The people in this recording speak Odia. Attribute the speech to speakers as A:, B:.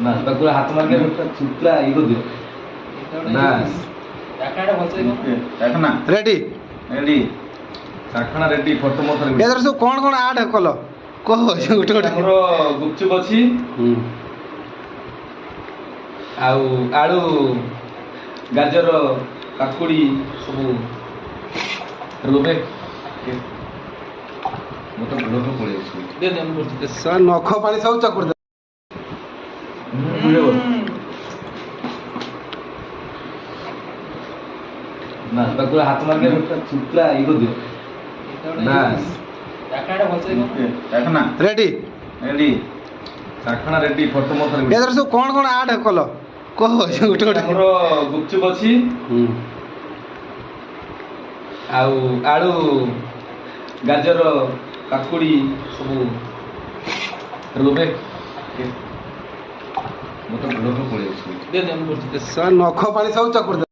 A: না তাকুরা হাত মারকে চুপলা ইগো দিও বাস
B: ଚାଖନା
C: ରେଡି
B: ରେଡି
A: ଚାଖଣା ରେଡି ଫଟୋ ମୋ ଥରେ
C: ଏଥିରେ ସବୁ କ'ଣ କ'ଣ ଆଡ୍ କଲ କହ ଗୋଟେ ଗୋଟେ
A: ଆମର ଗୁପଚୁପ ଅଛି ଆଉ ଆଳୁ ଗାଜର କାକୁଡି ସବୁ ରୁବେ ମୁଁ ତ ଘରକୁ ପଳେଇ ଆସିବି
C: ନଖ ପାଣି ସବୁ ଚକୁଡି
A: ନା ତାକୁରା ହାତ ମାରକେ ଚୁପଲା ଇଗୋ ଦିଅ ବାସ
B: ଚାଖନା
C: ରେଡି
B: ରେଡି
A: ଚାଖଣା ରେଡି ଫଟୋ ମୋ ଥରେ
C: ଏଥିରେ ସବୁ କ'ଣ କ'ଣ ଆଡ୍ କଲ କହ ଗୋଟେ ଗୋଟେ
A: ଆମର ଗୁପଚୁପ ଅଛି ଆଉ ଆଳୁ ଗାଜର କାକୁଡି ସବୁ ରୁବେ ମୁଁ ତ ଘରକୁ ପଳେଇ ଆସିବି
C: ନଖ ପାଣି ସବୁ ଚକୁଡି